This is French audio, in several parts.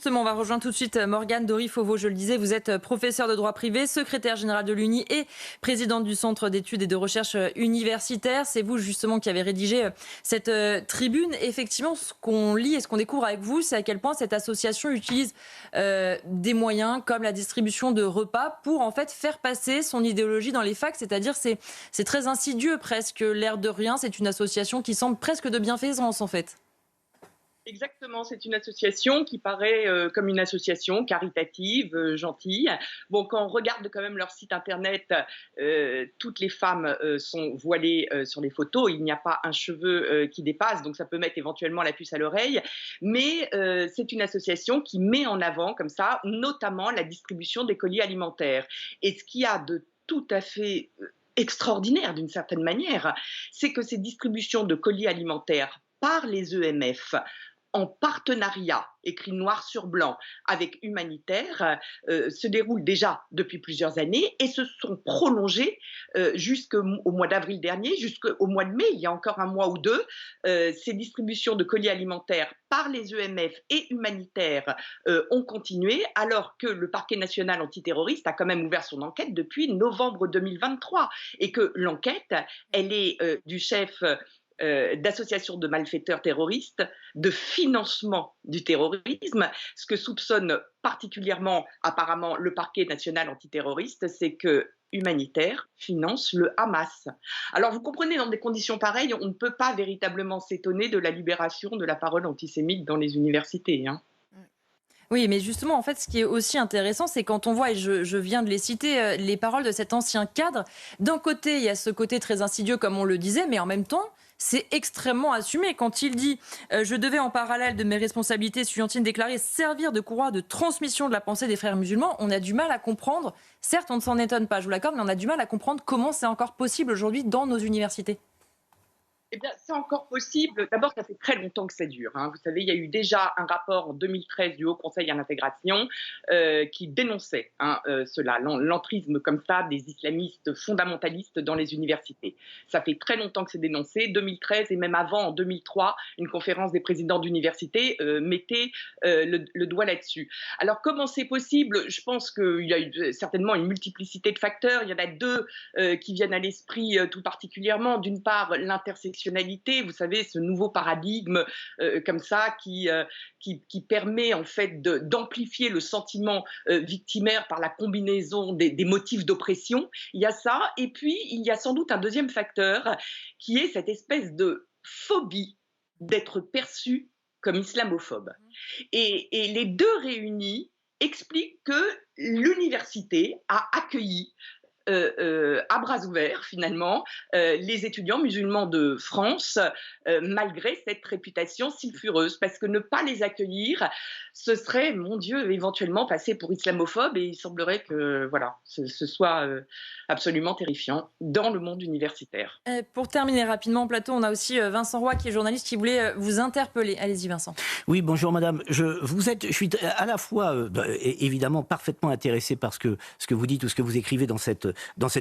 Justement, on va rejoindre tout de suite Morgane Dory-Fauveau. Je le disais, vous êtes professeur de droit privé, secrétaire général de l'UNI et présidente du Centre d'études et de recherche universitaire. C'est vous justement qui avez rédigé cette tribune. Effectivement, ce qu'on lit et ce qu'on découvre avec vous, c'est à quel point cette association utilise des moyens comme la distribution de repas pour en fait faire passer son idéologie dans les facs. C'est-à-dire c'est très insidieux presque, l'air de rien. C'est une association qui semble presque de bienfaisance en fait. Exactement, c'est une association qui paraît comme une association caritative, gentille. Bon, quand on regarde quand même leur site internet, toutes les femmes sont voilées sur les photos. Il n'y a pas un cheveu qui dépasse, donc ça peut mettre éventuellement la puce à l'oreille. Mais c'est une association qui met en avant comme ça, notamment la distribution des colis alimentaires. Et ce qu'il y a de tout à fait extraordinaire d'une certaine manière, c'est que ces distributions de colis alimentaires par les EMF, en partenariat, écrit noir sur blanc, avec Humanitaire, se déroulent déjà depuis plusieurs années et se sont prolongées jusqu'au mois d'avril dernier, jusqu'au mois de mai, il y a encore un mois ou deux. Ces distributions de colis alimentaires par les EMF et Humanitaire ont continué, alors que le parquet national antiterroriste a quand même ouvert son enquête depuis novembre 2023 et que l'enquête, elle est du chef d'associations de malfaiteurs terroristes, de financement du terrorisme. Ce que soupçonne particulièrement, apparemment, le parquet national antiterroriste, c'est que Humanitaire finance le Hamas. Alors vous comprenez, dans des conditions pareilles, on ne peut pas véritablement s'étonner de la libération de la parole antisémite dans les universités, hein. Oui, mais justement, en fait, ce qui est aussi intéressant, c'est quand on voit, et je viens de les citer, les paroles de cet ancien cadre. D'un côté, il y a ce côté très insidieux, comme on le disait, mais en même temps, c'est extrêmement assumé. Quand il dit je devais, en parallèle de mes responsabilités estudiantines déclarées, servir de courroie de transmission de la pensée des frères musulmans, on a du mal à comprendre. Certes, on ne s'en étonne pas, je vous l'accorde, mais on a du mal à comprendre comment c'est encore possible aujourd'hui dans nos universités. Eh bien, c'est encore possible. D'abord, ça fait très longtemps que ça dure, hein. Vous savez, il y a eu déjà un rapport en 2013 du Haut Conseil à l'intégration qui dénonçait cela, l'entrisme comme ça des islamistes fondamentalistes dans les universités. Ça fait très longtemps que c'est dénoncé. 2013 et même avant, en 2003, une conférence des présidents d'université mettait le doigt là-dessus. Alors, comment c'est possible? Je pense qu'il y a eu certainement une multiplicité de facteurs. Il y en a deux qui viennent à l'esprit tout particulièrement. D'une part, l'intersection, vous savez, ce nouveau paradigme comme ça qui permet en fait d'amplifier le sentiment victimaire par la combinaison des motifs d'oppression. Il y a ça, et puis il y a sans doute un deuxième facteur qui est cette espèce de phobie d'être perçu comme islamophobe. Et les deux réunis expliquent que l'université a accueilli à bras ouverts, finalement, les étudiants musulmans de France, malgré cette réputation sulfureuse. Parce que ne pas les accueillir, ce serait, mon Dieu, éventuellement passer pour islamophobe, et il semblerait que voilà, ce soit absolument terrifiant dans le monde universitaire. Pour terminer rapidement, en plateau, on a aussi Vincent Roy, qui est journaliste, qui voulait vous interpeller. Allez-y, Vincent. Oui, bonjour madame. Je suis à la fois évidemment parfaitement intéressé par ce que vous dites ou ce que vous écrivez dans cette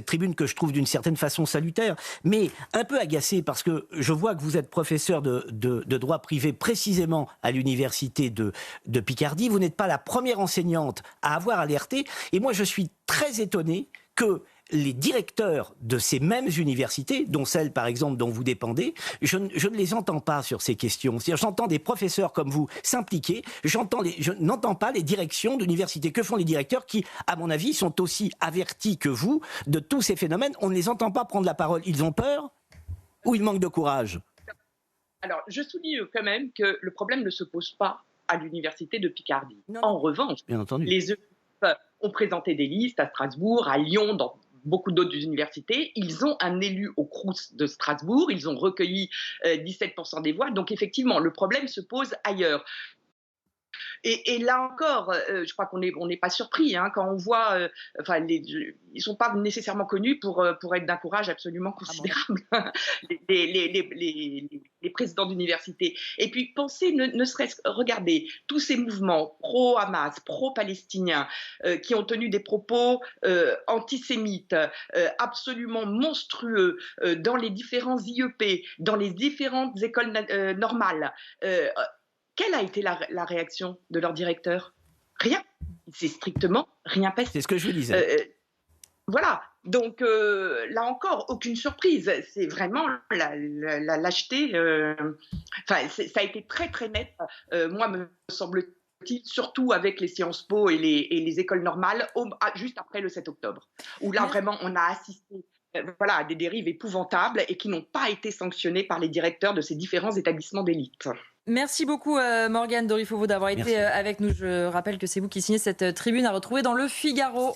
tribune que je trouve d'une certaine façon salutaire, mais un peu agacé parce que je vois que vous êtes professeur de droit privé précisément à l'université de Picardie. Vous n'êtes pas la première enseignante à avoir alerté, et moi je suis très étonné que les directeurs de ces mêmes universités, dont celle par exemple dont vous dépendez, je ne les entends pas sur ces questions. C'est-à-dire, j'entends des professeurs comme vous s'impliquer, je n'entends pas les directions d'universités. Que font les directeurs qui, à mon avis, sont aussi avertis que vous de tous ces phénomènes? On ne les entend pas prendre la parole. Ils ont peur ou ils manquent de courage? Alors, je souligne quand même que le problème ne se pose pas à l'université de Picardie. Non, En revanche, bien entendu. les EUF ont présenté des listes à Strasbourg, à Lyon, dans beaucoup d'autres universités. Ils ont un élu au Crous de Strasbourg, ils ont recueilli 17% des voix, donc effectivement, le problème se pose ailleurs. Et là encore, je crois qu'on n'est pas surpris hein, quand on voit, ils ne sont pas nécessairement connus pour être d'un courage absolument considérable, les présidents d'université. Et puis pensez, ne serait-ce que, regardez, tous ces mouvements pro-Hamas, pro-palestiniens, qui ont tenu des propos antisémites, absolument monstrueux, dans les différents IEP, dans les différentes écoles normales. quelle a été la réaction de leur directeur? Rien. Il s'est strictement rien passé. C'est ce que je vous disais. Voilà. Donc là encore, aucune surprise. C'est vraiment la lâcheté. Enfin, ça a été très très net. Moi, me semble-t-il, surtout avec les Sciences Po et les écoles normales, juste après le 7 octobre, où là vraiment on a assisté. Voilà, à des dérives épouvantables et qui n'ont pas été sanctionnées par les directeurs de ces différents établissements d'élite. Merci beaucoup Morgane Dory Fauveau d'avoir été avec nous. Je rappelle que c'est vous qui signez cette tribune à retrouver dans Le Figaro.